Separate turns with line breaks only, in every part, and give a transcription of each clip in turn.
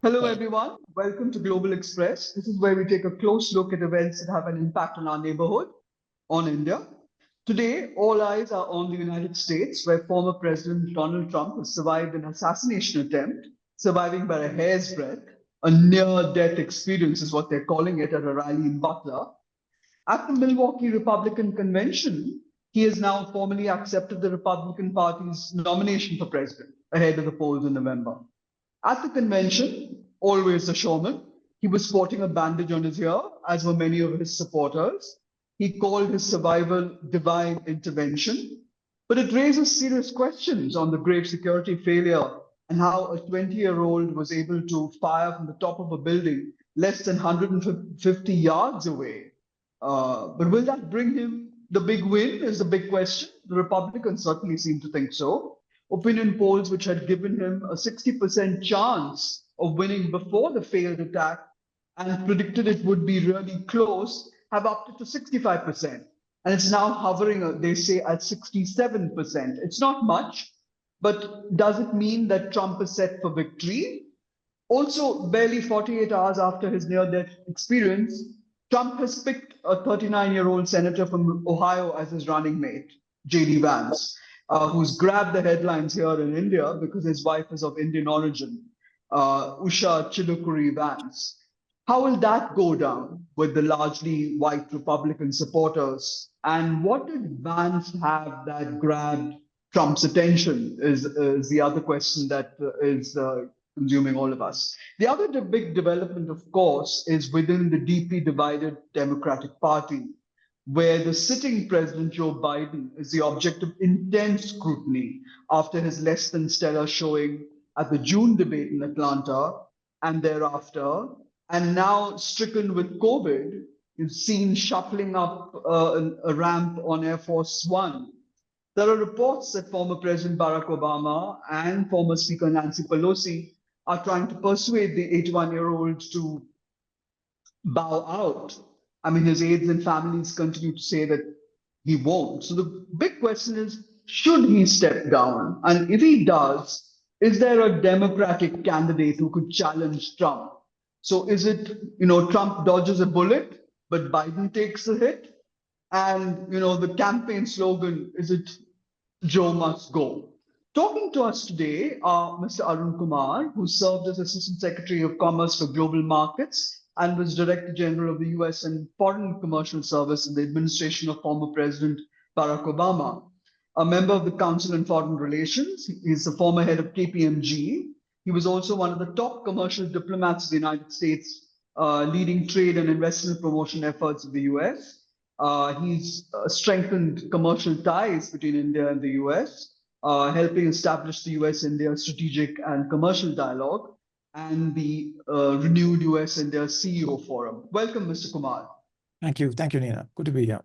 Hello, everyone. Welcome to Global Express. This is where we take a close look at events that have an impact on our neighborhood, on India. Today, all eyes are on the United States, where former President Donald Trump has survived an assassination attempt, surviving by a hair's breadth. A near death experience is what they're calling it at a rally in Butler. At the Milwaukee Republican Convention, he has now formally accepted the Republican Party's nomination for president ahead of the polls in November. At the convention, always a showman, he was sporting a bandage on his ear, as were many of his supporters. He called his survival divine intervention, but it raises serious questions on the grave security failure and how a 20-year-old was able to fire from the top of a building less than 150 yards away. But will that bring him the big win is the big question. The Republicans certainly seem to think so. Opinion polls, which had given him a 60% chance of winning before the failed attack and predicted it would be really close, have upped it to 65%. And it's now hovering, they say, at 67%. It's not much, but does it mean that Trump is set for victory? Also, barely 48 hours after his near-death experience, Trump has picked a 39-year-old senator from Ohio as his running mate, J D Vance, who's grabbed the headlines here in India because his wife is of Indian origin, Usha Chilukuri Vance. How will that go down with the largely white Republican supporters? And what did Vance have that grabbed Trump's attention is the other question that is consuming all of us. The other big development, of course, is within the deeply divided Democratic Party, where the sitting President Joe Biden is the object of intense scrutiny after his less than stellar showing at the June debate in Atlanta and thereafter, and now stricken with COVID, is seen shuffling up a ramp on Air Force One. There are reports that former President Barack Obama and former Speaker Nancy Pelosi are trying to persuade the 81-year-old to bow out. I mean, his aides and families continue to say that he won't. So the big question is, should he step down? And if he does, is there a Democratic candidate who could challenge Trump? So is it, Trump dodges a bullet, but Biden takes the hit? And, the campaign slogan, is it Joe must go? Talking to us today are Mr. Arun Kumar, who served as Assistant Secretary of Commerce for Global Markets and was Director General of the US and Foreign Commercial Service in the administration of former President Barack Obama. A member of the Council on Foreign Relations, he's the former head of KPMG. He was also one of the top commercial diplomats of the United States, leading trade and investment promotion efforts of the US. He's strengthened commercial ties between India and the US. Helping establish the US-India strategic and commercial dialogue and the renewed US-India CEO forum. Welcome, Mr. Kumar.
Thank you. Thank you, Nina. Good to be here.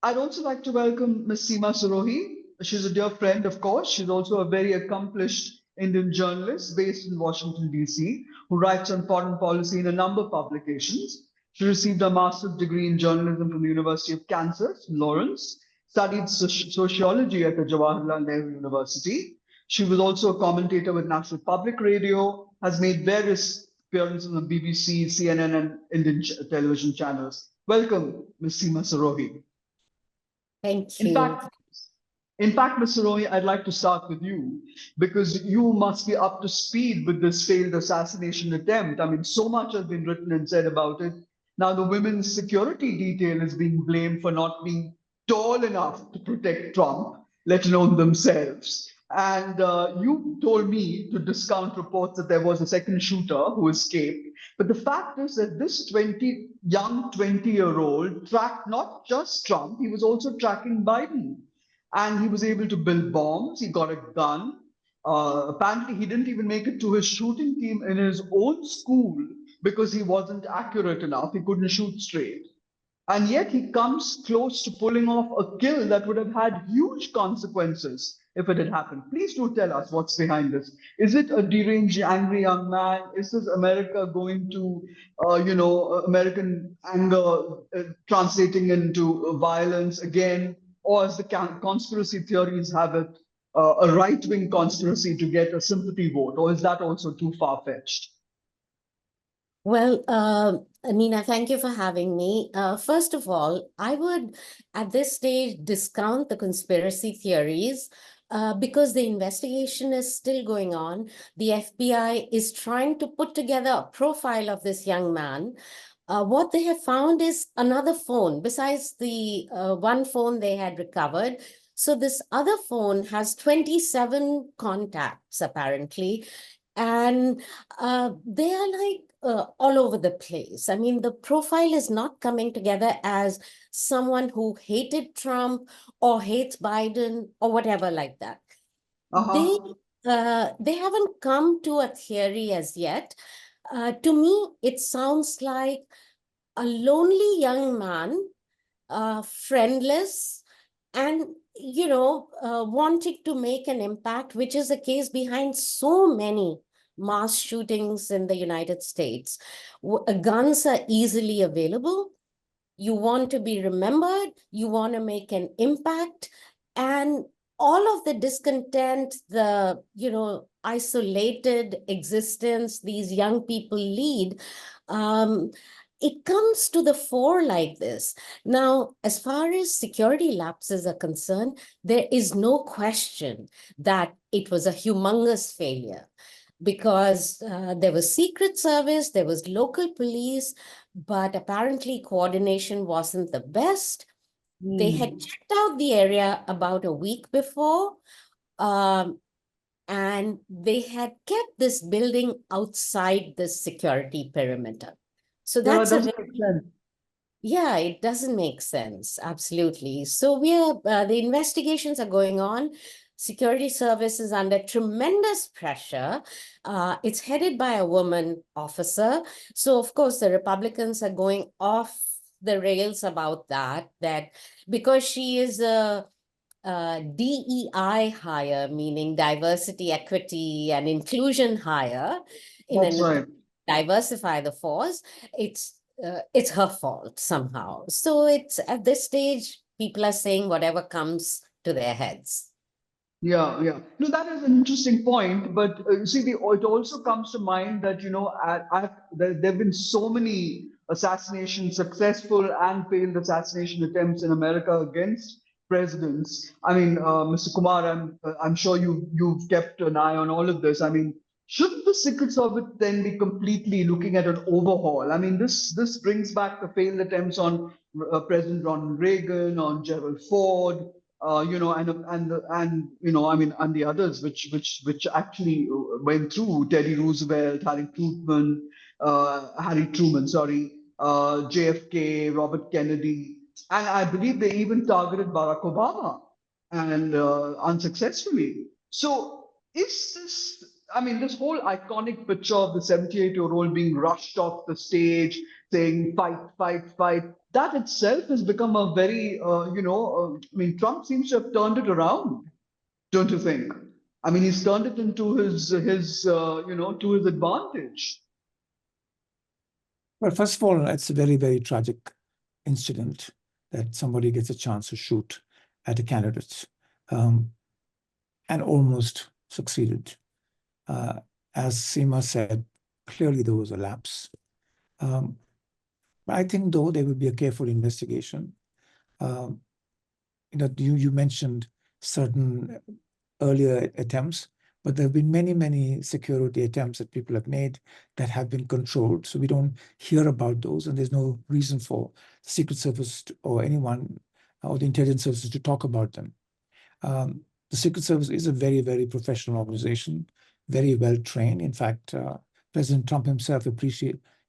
I'd also like to welcome Ms. Seema Surohi. She's a dear friend, of course. She's also a very accomplished Indian journalist based in Washington, D.C., who writes on foreign policy in a number of publications. She received a master's degree in journalism from the University of Kansas, Lawrence, studied sociology at the Jawaharlal Nehru University. She was also a commentator with National Public Radio, has made various appearances on BBC, CNN, and Indian television channels. Welcome, Ms. Seema Surohi.
Thank you.
In fact, Ms. Surohi, I'd like to start with you because you must be up to speed with this failed assassination attempt. I mean, so much has been written and said about it. Now, the women's security detail is being blamed for not being tall enough to protect Trump, let alone themselves. And you told me to discount reports that there was a second shooter who escaped. But the fact is that this young 20-year-old tracked not just Trump, he was also tracking Biden. And he was able to build bombs. He got a gun. Apparently, he didn't even make it to his shooting team in his own school because he wasn't accurate enough. He couldn't shoot straight. And yet he comes close to pulling off a kill that would have had huge consequences if it had happened. Please do tell us what's behind this. Is it a deranged, angry young man? Is this America going to, American anger translating into violence again? Or as the conspiracy theories have it, a right-wing conspiracy to get a sympathy vote? Or is that also too far-fetched?
Well, Nina, thank you for having me. First of all, I would, at this stage, discount the conspiracy theories because the investigation is still going on. The FBI is trying to put together a profile of this young man. What they have found is another phone besides the one phone they had recovered. So this other phone has 27 contacts, apparently. And they are like all over the place. I mean, the profile is not coming together as someone who hated Trump or hates Biden or whatever like that. They they haven't come to a theory as yet. To me, it sounds like a lonely young man, friendless, and wanting to make an impact, which is the case behind so many mass shootings in the United States. Guns are easily available. You want to be remembered, you want to make an impact, and all of the discontent, the isolated existence these young people lead, it comes to the fore like this. Now, as far as security lapses are concerned, there is no question that it was a humongous failure because there was Secret Service, there was local police, but apparently coordination wasn't the best. They had checked out the area about a week before, and they had kept this building outside the security perimeter. So
Yeah,
that's
that doesn't make sense.
yeah, it doesn't make sense. Absolutely. So the investigations are going on. Security Service is under tremendous pressure. It's headed by a woman officer. So of course, the Republicans are going off the rails about that because she is a DEI hire, meaning diversity, equity, and inclusion hire, in
That's
an
right.
diversify the force, it's her fault somehow. So it's at this stage, people are saying whatever comes to their heads.
Yeah, yeah. No, that is an interesting point. But you see, it also comes to mind that, there have been so many assassinations, successful and failed assassination attempts in America against presidents. I mean, Mr. Kumar, I'm sure you've kept an eye on all of this. I mean, shouldn't the Secret Service then be completely looking at an overhaul? I mean, this brings back the failed attempts on President Ronald Reagan, on Gerald Ford, I mean, and the others which actually went through: Teddy Roosevelt, Harry Truman, sorry, JFK, Robert Kennedy, and I believe they even targeted Barack Obama, and unsuccessfully. So is this? I mean, this whole iconic picture of the 78-year-old being rushed off the stage, saying "fight, fight, fight," that itself has become a very, I mean, Trump seems to have turned it around, don't you think? I mean, he's turned it into to his advantage.
Well, first of all, it's a very, very tragic incident that somebody gets a chance to shoot at a candidate and almost succeeded. As Seema said, clearly there was a lapse. But I think, though, there will be a careful investigation. You mentioned certain earlier attempts, but there have been many, many security attempts that people have made that have been controlled. So we don't hear about those, and there's no reason for the Secret Service or anyone or the intelligence services to talk about them. The Secret Service is a very, very professional organization, very well trained. In fact, President Trump himself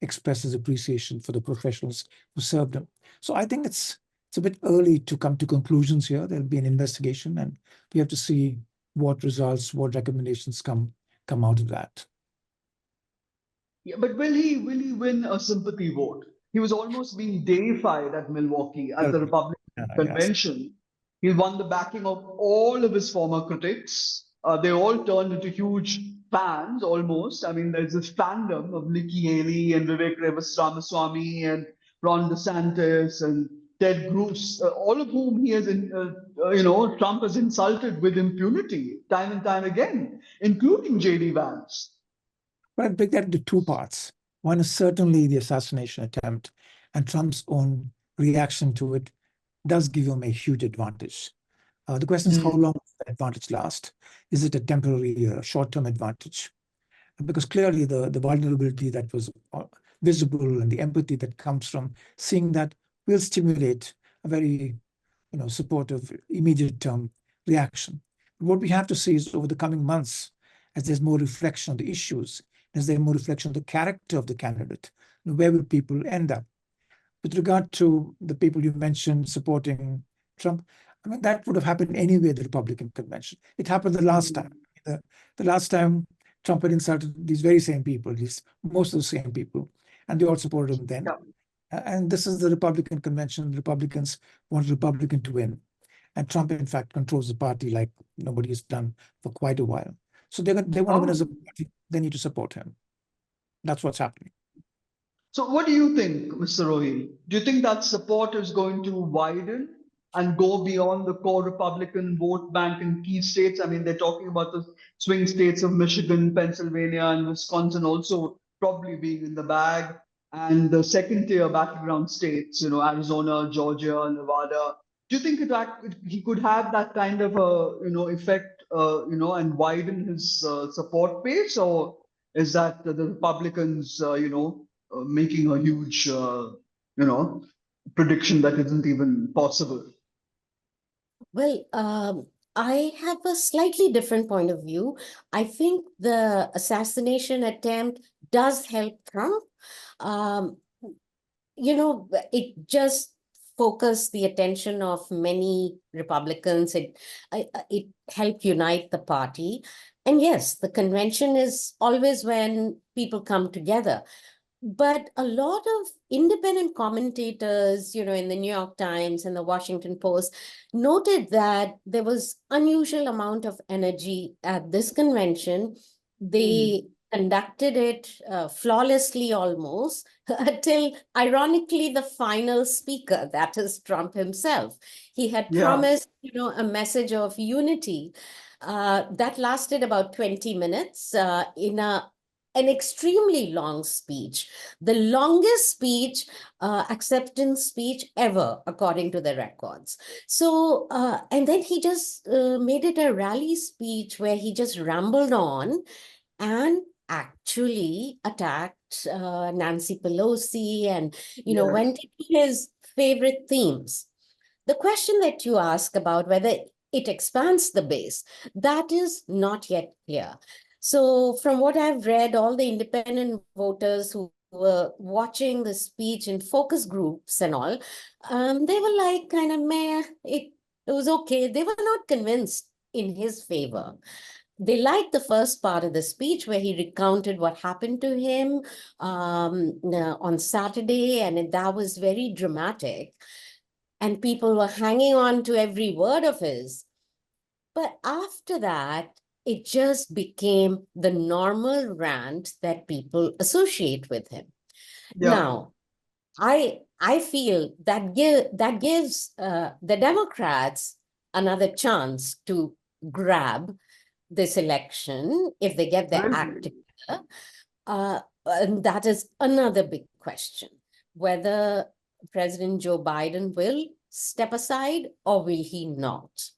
expresses appreciation for the professionals who served him. So I think it's a bit early to come to conclusions here. There'll be an investigation, and we have to see what results, what recommendations come out of that.
Yeah, but will he win a sympathy vote? He was almost being deified at Milwaukee at the Republican convention. Yes. He won the backing of all of his former critics. They all turned into huge fans almost. I mean, there's this fandom of Nikki Haley and Vivek Ramaswamy and Ron DeSantis and Ted Cruz, all of whom he has, Trump has insulted with impunity time and time again, including J D Vance.
But I break that into two parts. One is certainly the assassination attempt, and Trump's own reaction to it does give him a huge advantage. The question is, how long does that advantage last? Is it a temporary, short-term advantage? Because clearly the vulnerability that was visible and the empathy that comes from seeing that will stimulate a very supportive, immediate-term reaction. What we have to see is over the coming months, as there's more reflection on the issues, as there's more reflection on the character of the candidate, where will people end up? With regard to the people you mentioned supporting Trump, I mean, that would have happened anyway at the Republican convention. It happened the last time. The last time Trump had insulted these very same people, at least most of the same people, and they all supported him then.
Yeah.
And this is the Republican convention. The Republicans want a Republican to win. And Trump, in fact, controls the party like nobody has done for quite a while. So they want to win as a party, they need to support him. That's what's happening.
So what do you think, Mr. Rohil? Do you think that support is going to widen and go beyond the core Republican vote bank in key states? I mean, they're talking about the swing states of Michigan, Pennsylvania, and Wisconsin also probably being in the bag. And the second tier battleground states, Arizona, Georgia, Nevada. Do you think he could have that kind of a effect, and widen his support base, or is that the Republicans, making a huge, prediction that isn't even possible?
Well, I have a slightly different point of view. I think the assassination attempt does help Trump. It just focused the attention of many Republicans. It helped unite the party. And yes, the convention is always when people come together. But a lot of independent commentators, in the New York Times and the Washington Post, noted that there was unusual amount of energy at this convention. They conducted it flawlessly almost until, ironically, the final speaker, that is Trump himself. He had promised, a message of unity that lasted about 20 minutes in an extremely long speech, the longest speech, acceptance speech ever, according to the records. So, and then he just made it a rally speech where he just rambled on and actually attacked Nancy Pelosi and, went into his favorite themes. The question that you ask about whether it expands the base, that is not yet clear. So from what I've read, all the independent voters who were watching the speech in focus groups and all, they were like kind of meh, it was okay. They were not convinced in his favor. They liked the first part of the speech where he recounted what happened to him on Saturday, and that was very dramatic. And people were hanging on to every word of his. But after that, it just became the normal rant that people associate with him.
Yeah.
Now, I feel that gives the Democrats another chance to grab this election if they get their act together. And that is another big question, whether President Joe Biden will step aside or will he not?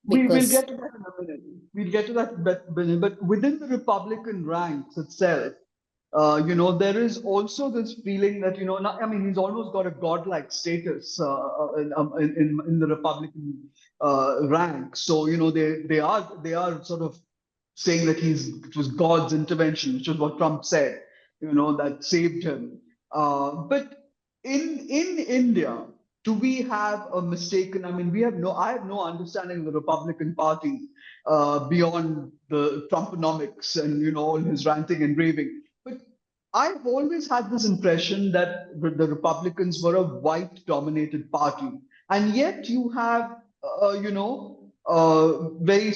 We'll get to that in a minute. We'll get to that, but within the Republican ranks itself, there is also this feeling that, he's almost got a godlike status in the Republican ranks. So, they are sort of saying that it was God's intervention, which is what Trump said, that saved him. But in India, do we have a mistaken? I mean, I have no understanding of the Republican Party beyond the Trumponomics and all his ranting and raving. But I've always had this impression that the Republicans were a white-dominated party, and yet you have, very,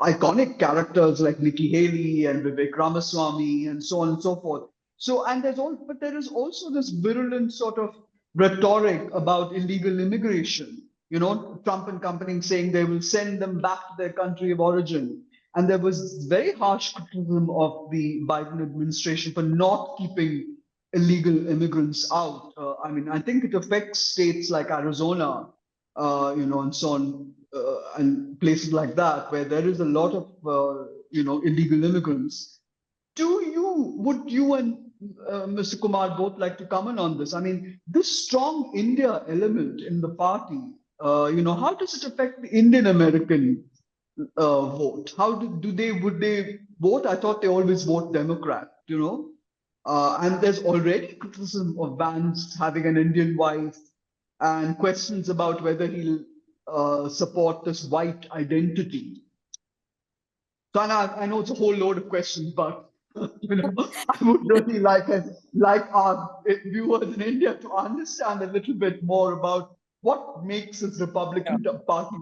iconic characters like Nikki Haley and Vivek Ramaswamy and so on and so forth. So, and there is also this virulent sort of rhetoric about illegal immigration. Trump and company saying they will send them back to their country of origin. And there was very harsh criticism of the Biden administration for not keeping illegal immigrants out. I mean, I think it affects states like Arizona, and so on, and places like that, where there is a lot of, illegal immigrants. Would you and Mr. Kumar both like to comment on this? I mean, this strong India element in the party, how does it affect the Indian American vote? How would they vote? I thought they always vote Democrat. And there's already criticism of Vance having an Indian wife and questions about whether he'll support this white identity. So I know it's a whole load of questions, but I would really like our viewers in India to understand a little bit more about what makes this Republican Party.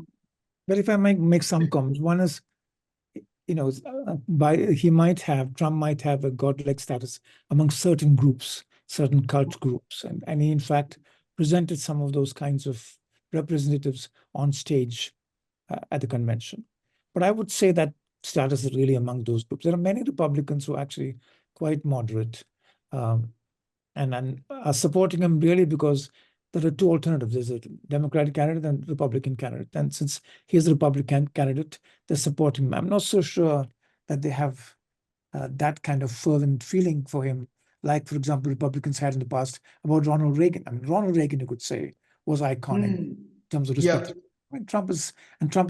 But if I might make some comments, one is, Trump might have a godlike status among certain groups, certain cult groups, and he in fact presented some of those kinds of representatives on stage at the convention. But I would say that status is really among those groups. There are many Republicans who are actually quite moderate and are supporting him really because there are two alternatives. There's a Democratic candidate and a Republican candidate. And since he's a Republican candidate, they're supporting him. I'm not so sure that they have that kind of fervent feeling for him, like, for example, Republicans had in the past about Ronald Reagan. I mean, Ronald Reagan, you could say, was iconic in terms of respect.
Yeah.
I mean, Trump,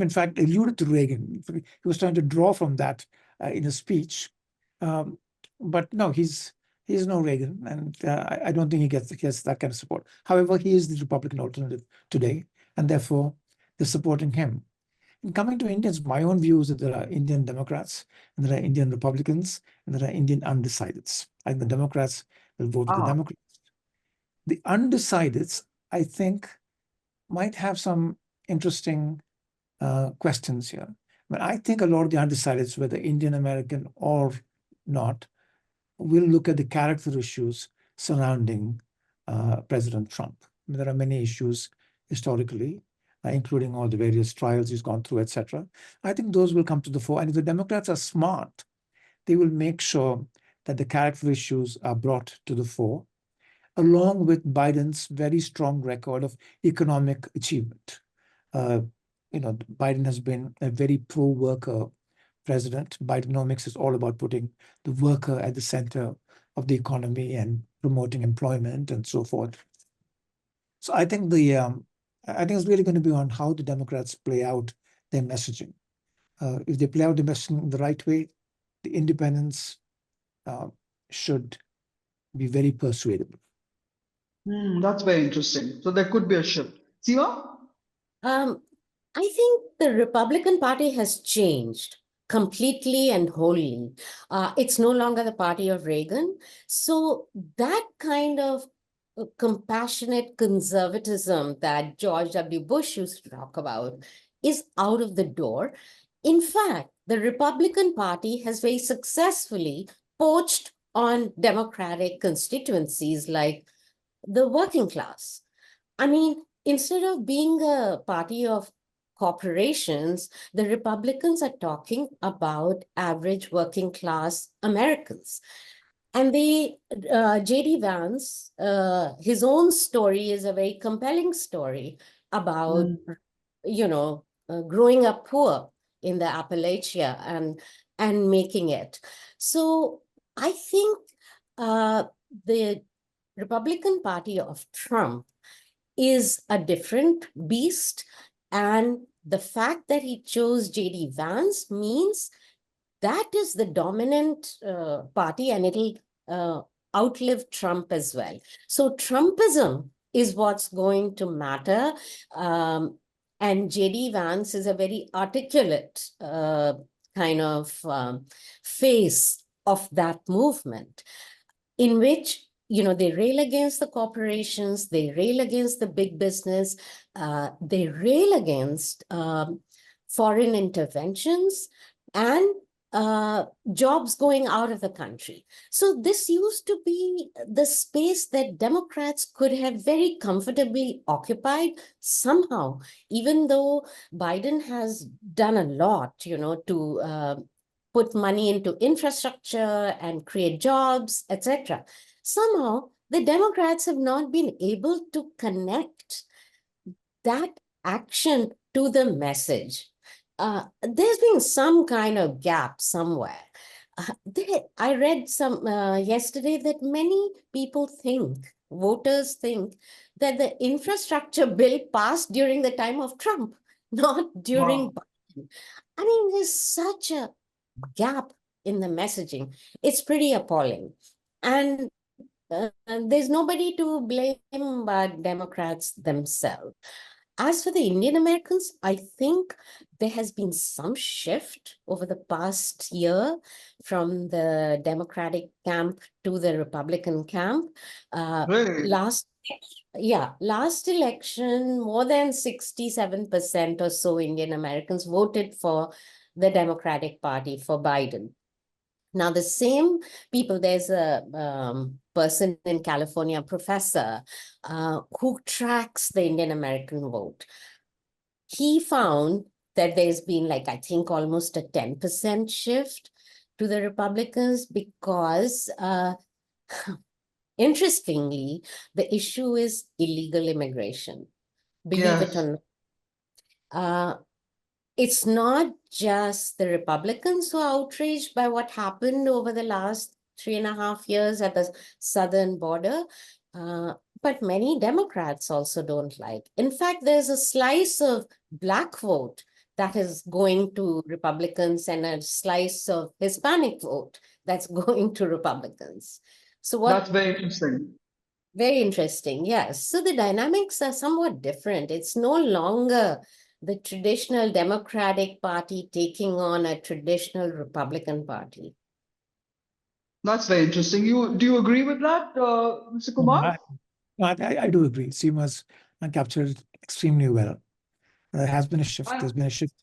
in fact, alluded to Reagan. He was trying to draw from that in a speech. But no, he's no Reagan, and I don't think he gets that kind of support. However, he is the Republican alternative today, and therefore they're supporting him. And coming to Indians, my own view is that there are Indian Democrats, and there are Indian Republicans, and there are Indian undecideds. And the Democrats will vote with the Democrats. The undecideds, I think, might have some interesting questions here. But I think a lot of the undecideds, whether Indian American or not, will look at the character issues surrounding President Trump. I mean, there are many issues historically, including all the various trials he's gone through, etc. I think those will come to the fore. And if the Democrats are smart, they will make sure that the character issues are brought to the fore, along with Biden's very strong record of economic achievement. Biden has been a very pro-worker president. Bidenomics is all about putting the worker at the center of the economy and promoting employment and so forth. So I think it's really going to be on how the Democrats play out their messaging. If they play out the messaging the right way, the independents should be very persuadable.
That's very interesting. So there could be a shift. Seema?
I think the Republican Party has changed completely and wholly. It's no longer the party of Reagan. So that kind of compassionate conservatism that George W. Bush used to talk about is out of the door. In fact, the Republican Party has very successfully poached on Democratic constituencies like the working class. I mean, instead of being a party of corporations, the Republicans are talking about average working class Americans. And J D Vance, his own story is a very compelling story about, growing up poor in the Appalachia and making it. So I think the Republican Party of Trump is a different beast. And the fact that he chose J D Vance means that is the dominant party, and it'll outlive Trump as well. So Trumpism is what's going to matter. And J D Vance is a very articulate kind of face of that movement, in which they rail against the corporations, they rail against the big business, they rail against foreign interventions and jobs going out of the country. So this used to be the space that Democrats could have very comfortably occupied somehow, even though Biden has done a lot, to put money into infrastructure and create jobs, etc. Somehow, the Democrats have not been able to connect that action to the message. There's been some kind of gap somewhere. I read some yesterday that many people think, voters think, that the infrastructure bill passed during the time of Trump, not during
Wow.
Biden. I mean, there's such a gap in the messaging. It's pretty appalling. And there's nobody to blame but Democrats themselves. As for the Indian Americans, I think there has been some shift over the past year from the Democratic camp to the Republican camp.
Really?
Last election, more than 67% or so Indian Americans voted for the Democratic Party, for Biden. Now, the same people, there's a person in California, professor, who tracks the Indian American vote. He found that there's been, like, I think almost a 10% shift to the Republicans because, interestingly, the issue is illegal immigration. Believe it
Yes.
or not. It's not just the Republicans who are outraged by what happened over the last 3.5 years at the southern border, but many Democrats also don't like. In fact, there's a slice of Black vote that is going to Republicans and a slice of Hispanic vote that's going to Republicans. So what?
That's very interesting.
Very interesting, yes. So the dynamics are somewhat different. It's no longer the traditional Democratic Party taking on a traditional Republican Party.
That's very interesting. Do you agree with that, Mr. Kumar?
I do agree. Seema's captured it extremely well. There has been a shift.
I-
There's been a shift.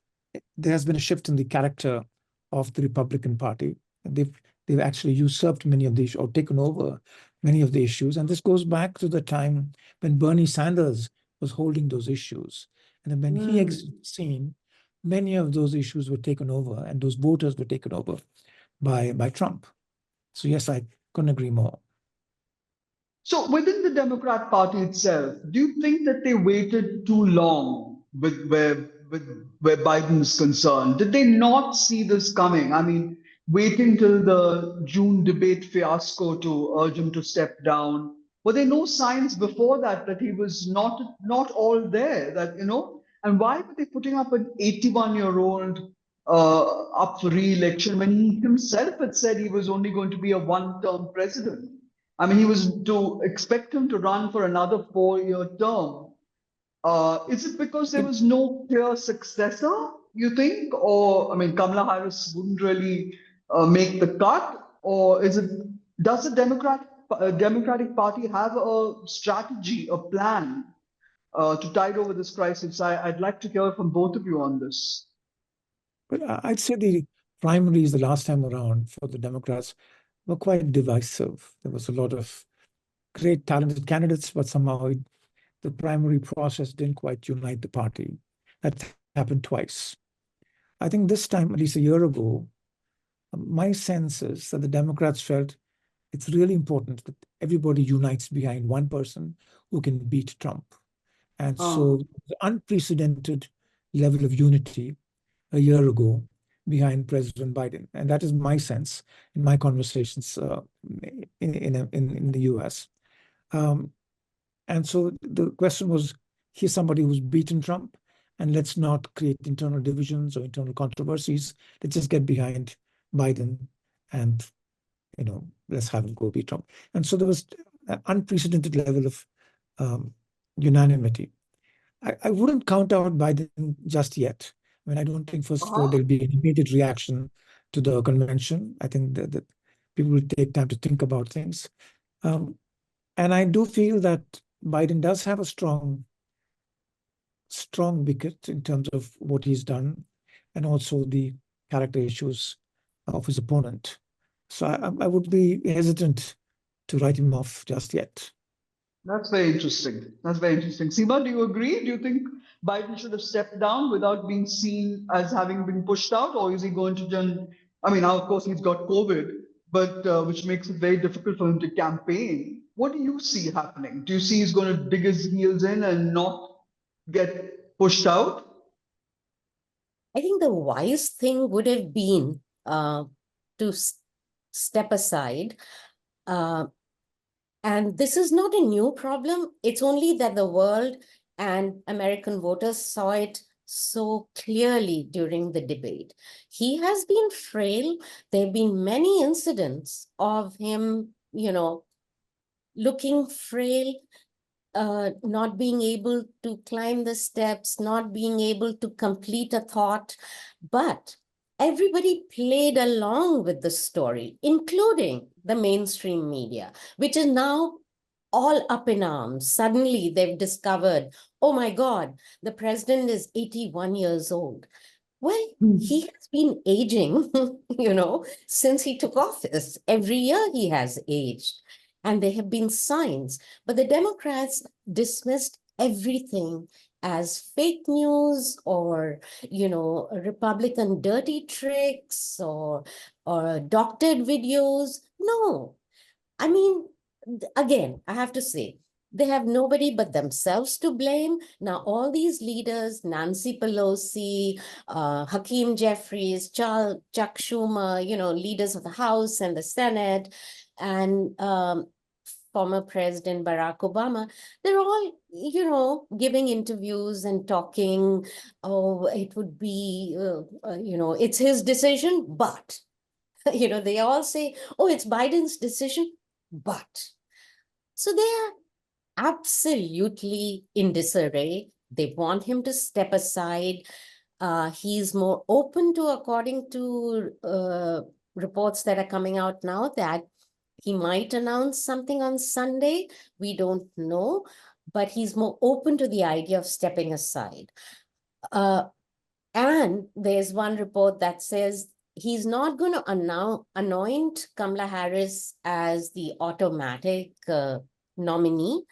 There has been a shift in the character of the Republican Party. They've actually usurped many of the issues or taken over many of the issues. And this goes back to the time when Bernie Sanders was holding those issues. And then when he exited the scene, many of those issues were taken over and those voters were taken over by Trump. So yes, I couldn't agree more.
So within the Democrat Party itself, do you think that they waited too long with where Biden is concerned? Did they not see this coming? I mean, waiting till the June debate fiasco to urge him to step down. Were there no signs before that he was not all there? And why were they putting up an 81-year-old up for re-election when he himself had said he was only going to be a one-term president? I mean, he was to expect him to run for another 4-year term. Is it because there was no clear successor, you think? Or, I mean, Kamala Harris wouldn't really make the cut? Or does the Democratic Party have a strategy, a plan to tide over this crisis? I'd like to hear from both of you on this.
But I'd say the primaries the last time around for the Democrats were quite divisive. There was a lot of great talented candidates, but somehow the primary process didn't quite unite the party. That happened twice. I think this time, at least a year ago, my sense is that the Democrats felt it's really important that everybody unites behind one person who can beat Trump. And so the unprecedented level of unity a year ago behind President Biden. And that is my sense in my conversations in the US. And so the question was, here's somebody who's beaten Trump, and let's not create internal divisions or internal controversies. Let's just get behind Biden and, let's have him go beat Trump. And so there was an unprecedented level of unanimity. I wouldn't count out Biden just yet. I mean, I don't think, first of all, there'll be an immediate reaction to the convention. I think that people will take time to think about things. And I do feel that Biden does have a strong wicket in terms of what he's done and also the character issues of his opponent. So I would be hesitant to write him off just yet.
That's very interesting. That's very interesting. Seema, do you agree? Do you think Biden should have stepped down without being seen as having been pushed out, or is he going to I mean, now, of course, he's got COVID, but which makes it very difficult for him to campaign. What do you see happening? Do you see he's going to dig his heels in and not get pushed out?
I think the wise thing would have been to step aside. And this is not a new problem. It's only that the world and American voters saw it so clearly during the debate. He has been frail. There have been many incidents of him, looking frail, not being able to climb the steps, not being able to complete a thought. But everybody played along with the story, including the mainstream media, which is now all up in arms. Suddenly they've discovered, oh my God, the president is 81 years old. Well, he has been aging, since he took office. Every year he has aged. And there have been signs. But the Democrats dismissed everything as fake news or, Republican dirty tricks or doctored videos. No. I mean, again, I have to say, they have nobody but themselves to blame. Now, all these leaders, Nancy Pelosi, Hakeem Jeffries, Chuck Schumer, leaders of the House and the Senate, and former President Barack Obama, they're all, giving interviews and talking, oh, it would be, it's his decision, but, they all say, oh, it's Biden's decision, but. So they are absolutely in disarray. They want him to step aside. He's more open to, according to reports that are coming out now, that he might announce something on Sunday. We don't know, but he's more open to the idea of stepping aside. And there's one report that says he's not going to anoint Kamala Harris as the automatic nominee,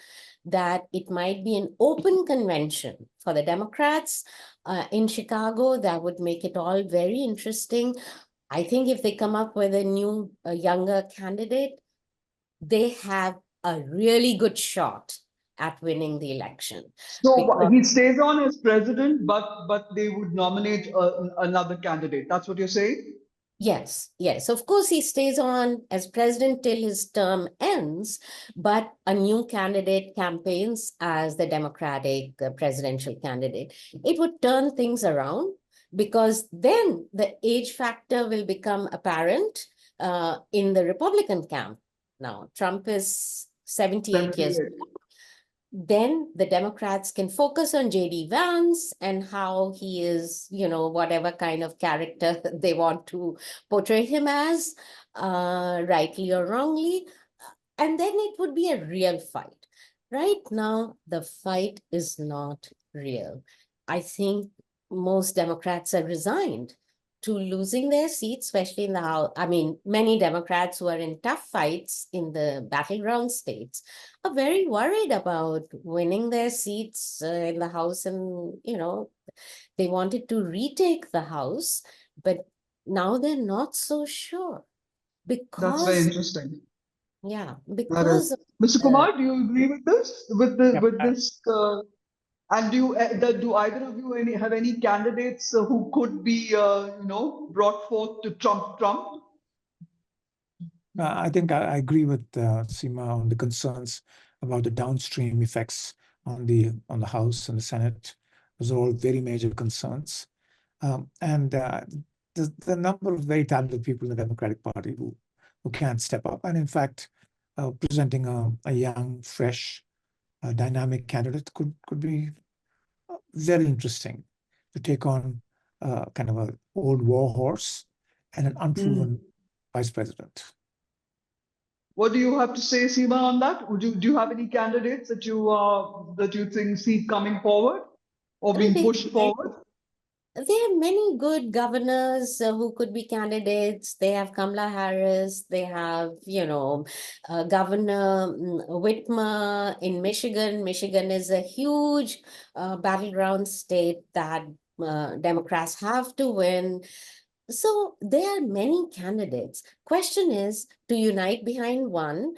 that it might be an open convention for the Democrats in Chicago. That would make it all very interesting. I think if they come up with a new, younger candidate, they have a really good shot at winning the election.
So he stays on as president, but they would nominate another candidate. That's what you're saying?
Yes. Of course, he stays on as president till his term ends, but a new candidate campaigns as the Democratic presidential candidate. It would turn things around because then the age factor will become apparent in the Republican camp. Now, Trump is 78 years old. Then the Democrats can focus on J D Vance and how he is, whatever kind of character they want to portray him as, rightly or wrongly. And then it would be a real fight. Right now, the fight is not real. I think most Democrats are resigned to losing their seats, especially in the House. I mean, many Democrats who are in tough fights in the battleground states are very worried about winning their seats in the House. And, they wanted to retake the House, but now they're not so sure.
That's very
Because,
interesting.
yeah, because
Mr. Kumar, do you agree with this? With this? And do either of you have any candidates who could be, brought forth to trump Trump?
I think I agree with Seema on the concerns about the downstream effects on the House and the Senate. Those are all very major concerns. And the number of very talented people in the Democratic Party who can step up. And in fact, presenting a young, fresh, dynamic candidate could be very interesting to take on kind of an old war horse and an unproven vice president.
What do you have to say, Seema, on that? Do you have any candidates that you think see coming forward or being pushed forward?
There are many good governors who could be candidates. They have Kamala Harris. They have, Governor Whitmer in Michigan. Michigan is a huge battleground state that Democrats have to win. So there are many candidates. Question is to unite behind one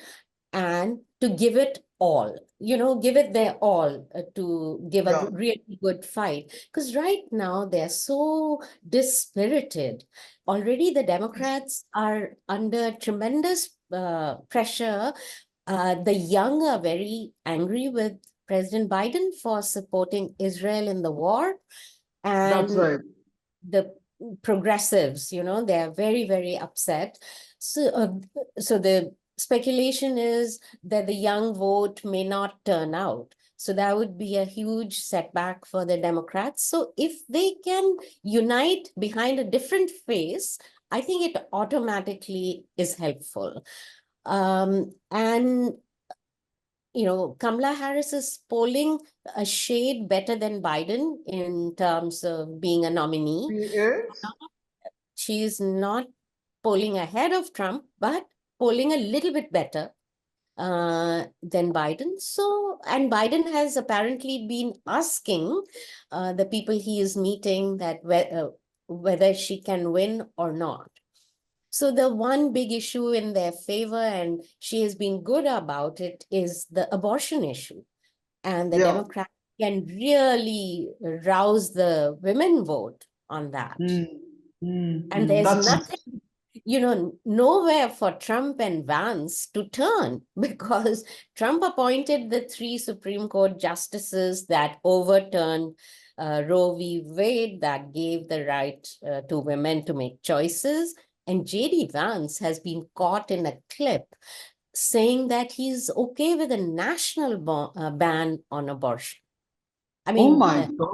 and to give it all, give it their all to give a
Yeah,
really good fight. Because right now they're so dispirited. Already the Democrats are under tremendous pressure. The young are very angry with President Biden for supporting Israel in the war.
that's
And
right.
the progressives, they're very, very upset. So the speculation is that the young vote may not turn out. So that would be a huge setback for the Democrats. So if they can unite behind a different face, I think it automatically is helpful. And Kamala Harris is polling a shade better than Biden in terms of being a nominee.
He is.
She's not polling ahead of Trump, but polling a little bit better than Biden. So, and Biden has apparently been asking the people he is meeting that whether she can win or not. So the one big issue in their favor, and she has been good about it, is the abortion issue. And the
Yeah.
Democrats can really rouse the women vote on that. And there's
That's
nothing, nowhere for Trump and Vance to turn because Trump appointed the 3 Supreme Court justices that overturned Roe v. Wade, that gave the right to women to make choices. And J D Vance has been caught in a clip saying that he's okay with a national ban on abortion. I
oh
mean,
my God.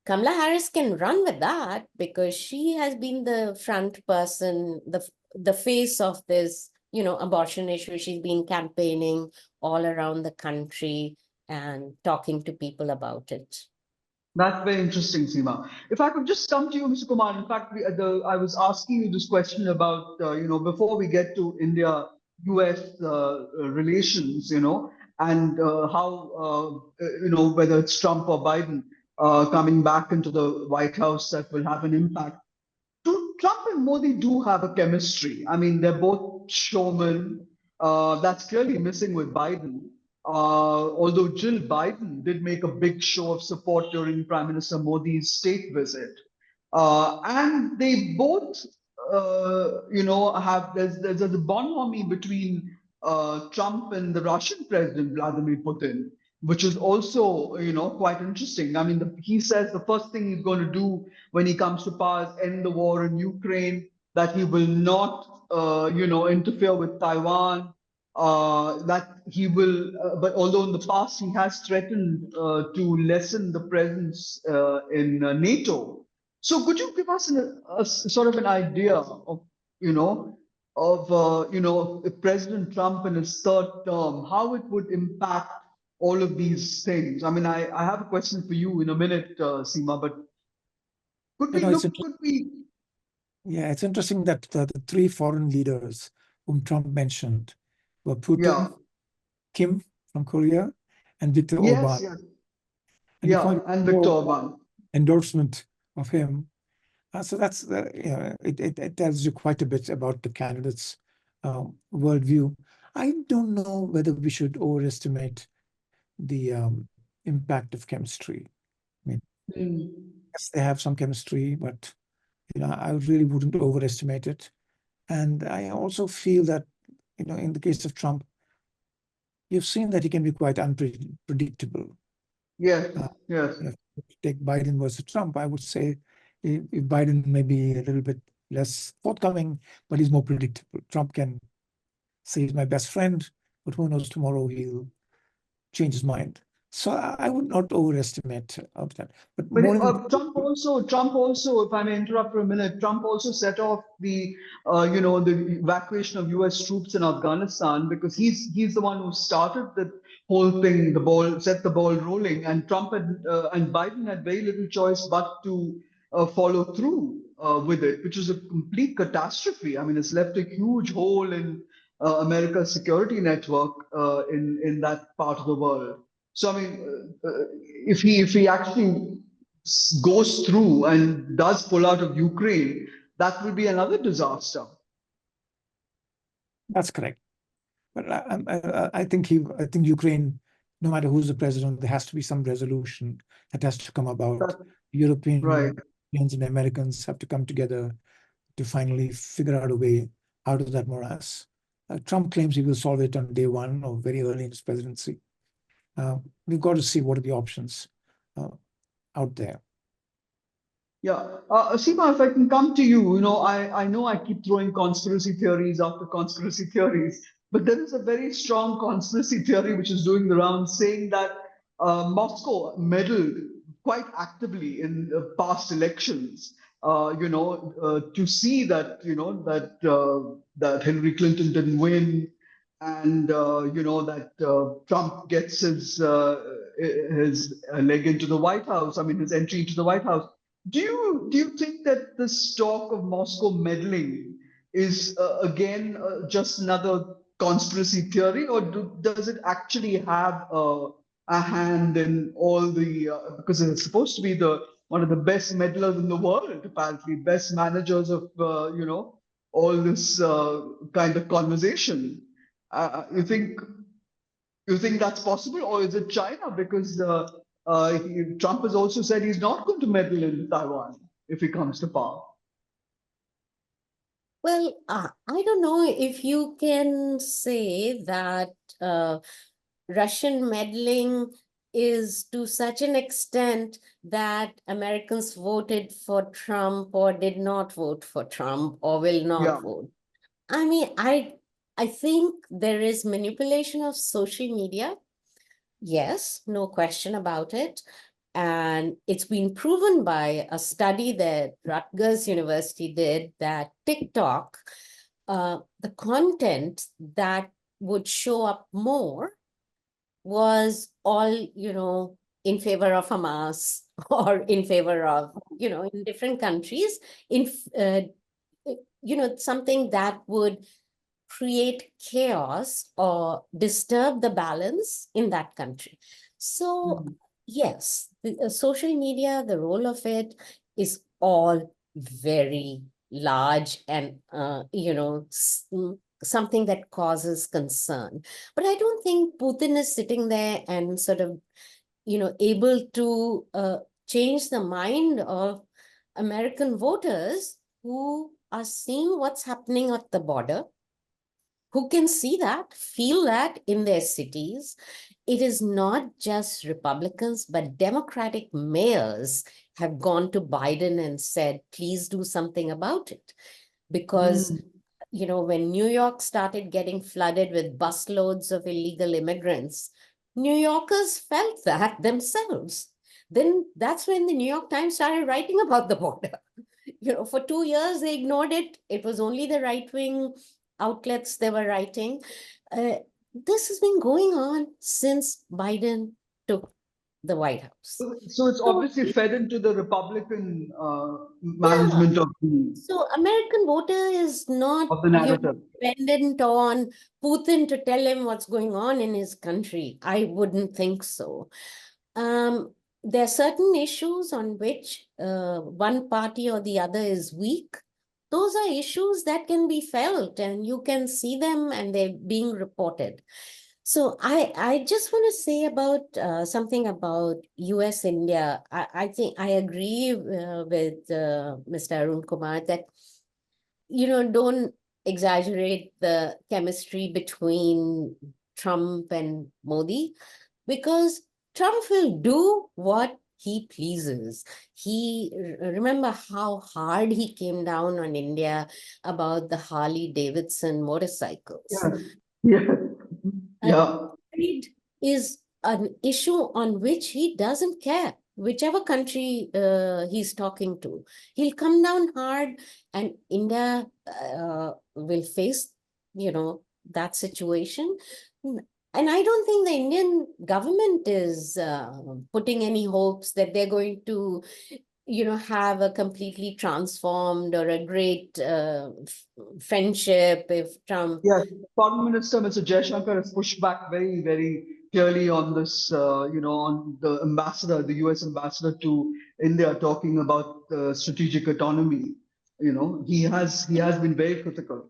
Kamala Harris can run with that because she has been the front person, the face of this, abortion issue. She's been campaigning all around the country and talking to people about it.
That's very interesting, Seema. If I could just come to you, Mr. Kumar. In fact, I was asking you this question about, before we get to India-US relations, and how, whether it's Trump or Biden coming back into the White House, that will have an impact. Trump and Modi do have a chemistry. I mean, they're both showmen. That's clearly missing with Biden. Although Jill Biden did make a big show of support during Prime Minister Modi's state visit. And they both, have there's a bonhomie between Trump and the Russian president Vladimir Putin, which is also quite interesting. I mean, he says the first thing he's going to do when he comes to power is end the war in Ukraine. That he will not, interfere with Taiwan. That he will, but although in the past he has threatened to lessen the presence in NATO. So could you give us a sort of an idea of, if President Trump in his third term, how it would impact all of these things? I mean, I have a question for you in a minute, Seema, but could we?
Yeah, it's interesting that the 3 foreign leaders whom Trump mentioned were
Yeah.
Putin, Kim from Korea, and Viktor
Yes,
Orban.
yes.
And you
Yeah,
find
and Viktor Orban.
endorsement of him. So that's it tells you quite a bit about the candidates' worldview. I don't know whether we should overestimate the impact of chemistry. I mean, yes, they have some chemistry, but I really wouldn't overestimate it. And I also feel that in the case of Trump, you've seen that he can be quite unpredictable.
Yes, yes.
If you take Biden versus Trump, I would say if Biden may be a little bit less forthcoming, but he's more predictable. Trump can say he's my best friend, but who knows, tomorrow he'll change his mind. So I would not overestimate that. But
But
more importantly,
Trump also, if I may interrupt for a minute, Trump also set off the, the evacuation of U.S. troops in Afghanistan because he's the one who started the whole thing, set the ball rolling, and Trump and Biden had very little choice but to follow through with it, which was a complete catastrophe. I mean, it's left a huge hole in America's security network in that part of the world. So I mean, if he actually goes through and does pull out of Ukraine, that will be another disaster.
That's correct. But I think Ukraine, no matter who's the president, there has to be some resolution that has to come about.
That-
Europeans
right.
and Americans have to come together to finally figure out a way out of that morass. Trump claims he will solve it on day one or very early in his presidency. We've got to see what are the options out there.
Yeah, Seema, if I can come to you, I know I keep throwing conspiracy theories after conspiracy theories, but there is a very strong conspiracy theory which is doing the rounds saying that Moscow meddled quite actively in past elections. To see that that Hillary Clinton didn't win, and that Trump gets his leg into the White House. I mean, his entry into the White House. Do you think that this talk of Moscow meddling is again just another conspiracy theory, or does it actually have a hand in all the because it's supposed to be the one of the best meddlers in the world, apparently best managers of all this kind of conversation. You think that's possible, or is it China? Because Trump has also said he's not going to meddle in Taiwan if he comes to power.
Well, I don't know if you can say that Russian meddling is to such an extent that Americans voted for Trump or did not vote for Trump or will not
Yeah.
vote. I mean, I think there is manipulation of social media. Yes, no question about it. And it's been proven by a study that Rutgers University did that TikTok, the content that would show up more was all, in favor of Hamas or in favor of, in different countries, something that would create chaos or disturb the balance in that country. So yes, the social media, the role of it is all very large and, something that causes concern. But I don't think Putin is sitting there and sort of, able to change the mind of American voters who are seeing what's happening at the border, who can see that, feel that in their cities. It is not just Republicans, but Democratic mayors have gone to Biden and said, please do something about it. Because, when New York started getting flooded with busloads of illegal immigrants, New Yorkers felt that themselves. Then that's when the New York Times started writing about the border. For 2 years, they ignored it. It was only the right-wing outlets they were writing. This has been going on since Biden took the White House.
So it's obviously fed into the Republican management of the
So American voter is not
narrative.
dependent on Putin to tell him what's going on in his country. I wouldn't think so. There are certain issues on which one party or the other is weak. Those are issues that can be felt and you can see them and they're being reported. So I just want to say about something about US-India. I think I agree with Mr. Arun Kumar that, don't exaggerate the chemistry between Trump and Modi, because Trump will do what he pleases. Remember how hard he came down on India about the Harley Davidson motorcycles.
Yeah. Yeah.
Trade is an issue on which he doesn't care. Whichever country he's talking to, he'll come down hard, and India will face, that situation. And I don't think the Indian government is putting any hopes that they're going to, have a completely transformed or a great friendship if Trump.
Yes, Foreign Minister Mr. Jaishankar has pushed back very, very clearly on this, on the US ambassador to India talking about strategic autonomy. he has been very critical.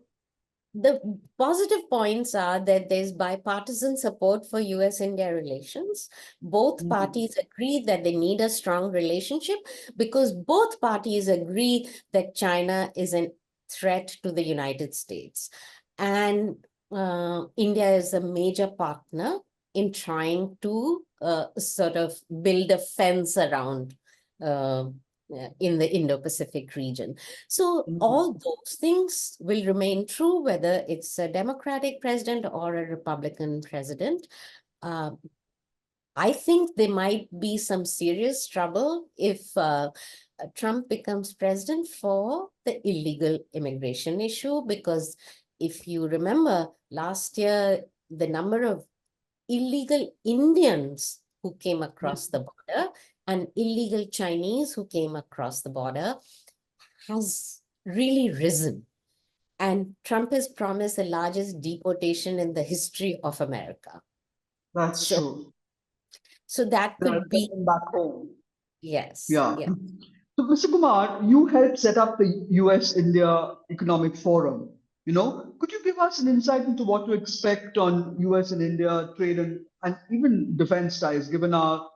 The positive points are that there's bipartisan support for US-India relations. Both parties agree that they need a strong relationship because both parties agree that China is a threat to the United States. And India is a major partner in trying to sort of build a fence around in the Indo-Pacific region. So all those things will remain true, whether it's a Democratic president or a Republican president. I think there might be some serious trouble if Trump becomes president for the illegal immigration issue, because if you remember last year, the number of illegal Indians who came across the border and illegal Chinese who came across the border has really risen. And Trump has promised the largest deportation in the history of America.
That's
So,
true.
so that
They're
could be,
coming back home.
yes,
Yeah.
yeah.
So, Mr. Kumar, you helped set up the US-India Economic Forum. Could you give us an insight into what to expect on US and India trade and even defense ties, given our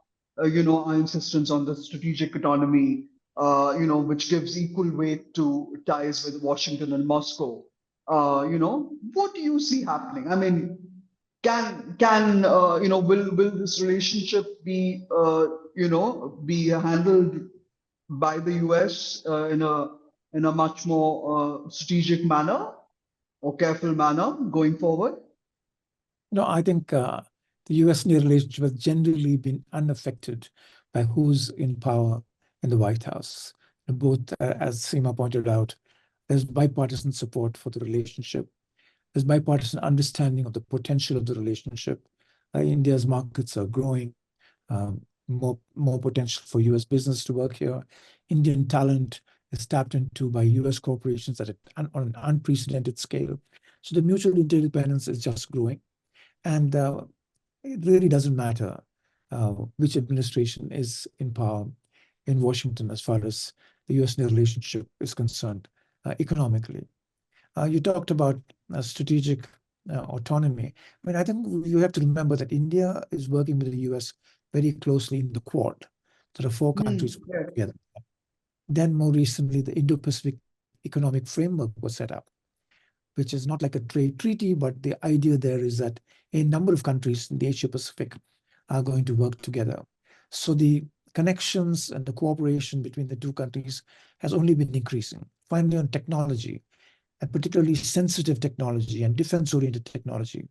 insistence on the strategic autonomy, which gives equal weight to ties with Washington and Moscow? What do you see happening? I mean, will this relationship be handled by the US in a much more strategic manner or careful manner going forward?
No, I think the US-India relationship has generally been unaffected by who's in power in the White House. Both, as Seema pointed out, there's bipartisan support for the relationship. There's bipartisan understanding of the potential of the relationship. India's markets are growing, more potential for US business to work here. Indian talent is tapped into by US corporations on an unprecedented scale. So the mutual interdependence is just growing. And it really doesn't matter which administration is in power in Washington as far as the US-India relationship is concerned economically. You talked about strategic autonomy. I mean, I think you have to remember that India is working with the US very closely in the Quad. There are four countries
Yeah.
together. Then more recently, the Indo-Pacific Economic Framework was set up, which is not like a trade treaty, but the idea there is that a number of countries in the Asia-Pacific are going to work together. So the connections and the cooperation between the two countries has only been increasing. Finally, on technology, and particularly sensitive technology and defense-oriented technology,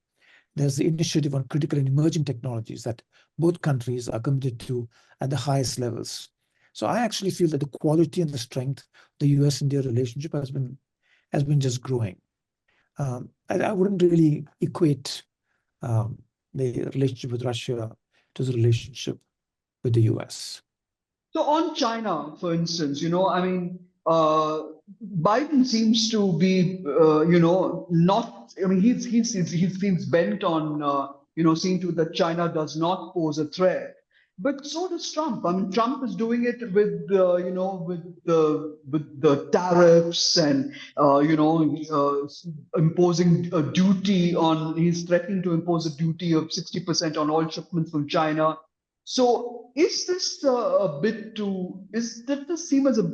there's the initiative on critical and emerging technologies that both countries are committed to at the highest levels. So I actually feel that the quality and the strength of the US-India relationship has been just growing. I wouldn't really equate the relationship with Russia to the relationship with the US.
So on China, for instance, Biden seems to be, not. I mean, he seems bent on, seeing to that China does not pose a threat. But so does Trump. I mean, Trump is doing it with the tariffs and imposing a duty on. He's threatening to impose a duty of 60% on all shipments from China. So is this a bit to? Does this seem as a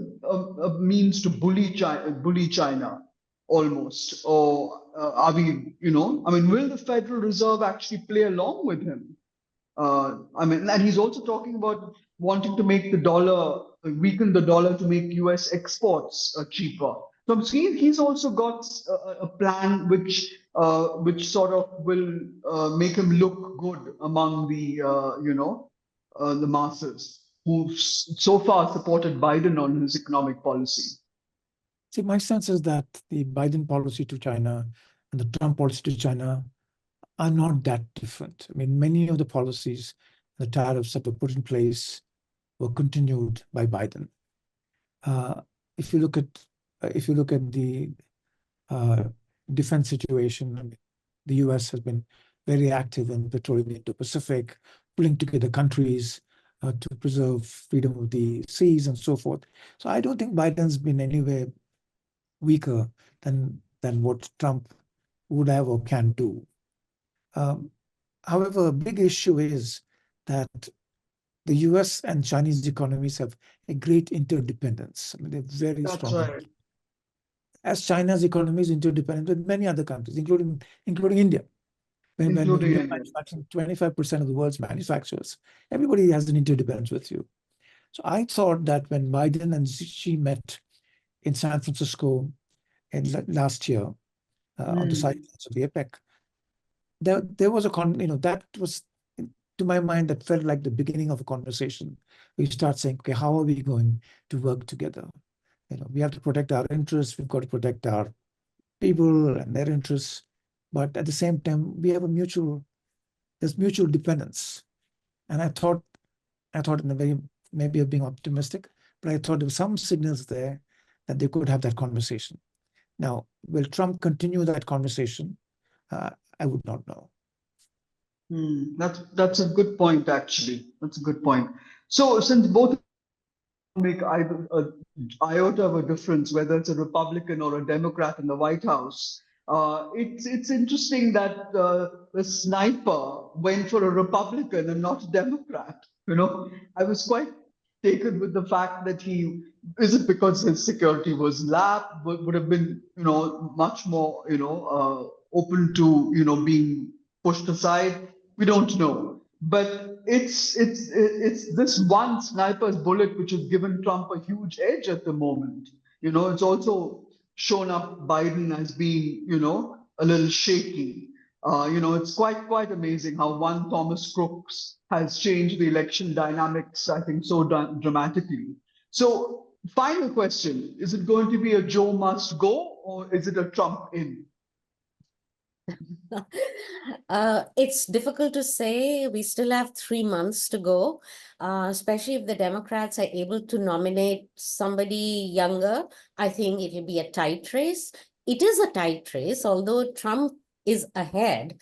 means to bully China almost, or are we? I mean, will the Federal Reserve actually play along with him? I mean, and he's also talking about wanting to make the dollar, weaken the dollar to make US exports cheaper. So he's also got a plan which sort of will make him look good among the masses who so far supported Biden on his economic policy.
See, my sense is that the Biden policy to China and the Trump policy to China are not that different. I mean, many of the policies, the tariffs that were put in place were continued by Biden. If you look at the defense situation, the US has been very active in patrolling the Indo-Pacific, pulling together countries to preserve freedom of the seas and so forth. So I don't think Biden's been anywhere weaker than what Trump would have or can do. However, a big issue is that the US and Chinese economies have a great interdependence. I mean, they're very
That's
strong.
right.
As China's economy is interdependent with many other countries, including India. When
Including
you're
India.
manufacturing 25% of the world's manufacturers, everybody has an interdependence with you. So I thought that when Biden and Xi met in San Francisco last year on the sidelines of the APEC, there was that was, to my mind, that felt like the beginning of a conversation. We start saying, okay, how are we going to work together? We have to protect our interests. We've got to protect our people and their interests. But at the same time, we have there's mutual dependence. And I thought in a very, maybe of being optimistic, but I thought there were some signals there that they could have that conversation. Now, will Trump continue that conversation? I would not know.
That's a good point, actually. That's a good point. So since both make either iota of a difference, whether it's a Republican or a Democrat in the White House, it's interesting that the sniper went for a Republican and not a Democrat. I was quite taken with the fact that is it because his security was lap, would have been much more open to being pushed aside. We don't know, but it's this one sniper's bullet which has given Trump a huge edge at the moment. It's also shown up Biden as being a little shaky. It's quite amazing how one Thomas Crooks has changed the election dynamics, I think, so dramatically. So, final question: is it going to be a Joe must go, or is it a Trump in?
It's difficult to say. We still have 3 months to go, especially if the Democrats are able to nominate somebody younger. I think it will be a tight race. It is a tight race, although Trump is ahead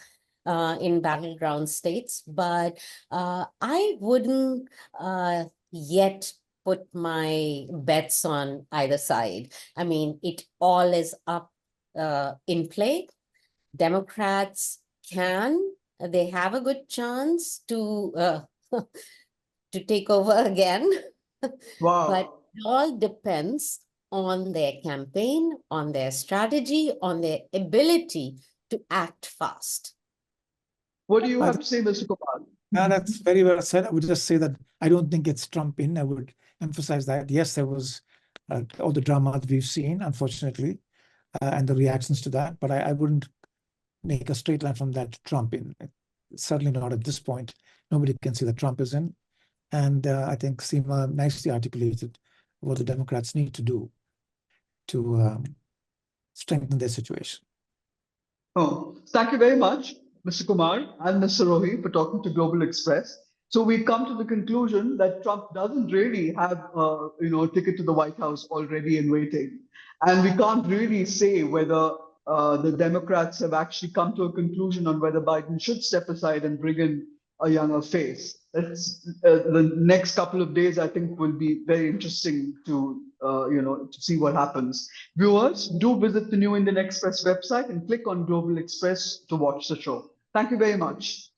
in battleground states, but I wouldn't yet put my bets on either side. I mean, it all is up in play. Democrats they have a good chance to to take over again.
Wow.
But it all depends on their campaign, on their strategy, on their ability to act fast.
What do you have to say, Mr. Kumar?
That's very well said. I would just say that I don't think it's Trump in. I would emphasize that. Yes, there was all the drama that we've seen, unfortunately, and the reactions to that, but I wouldn't make a straight line from that to Trump in. Certainly not at this point. Nobody can see that Trump is in. And I think Seema nicely articulated what the Democrats need to do to strengthen their situation.
Oh, thank you very much, Mr. Kumar and Mr. Rohi, for talking to Global Express. So we've come to the conclusion that Trump doesn't really have a ticket to the White House already in waiting. And we can't really say whether the Democrats have actually come to a conclusion on whether Biden should step aside and bring in a younger face. The next couple of days, I think, will be very interesting to to see what happens. Viewers, do visit the New Indian Express website and click on Global Express to watch the show. Thank you very much.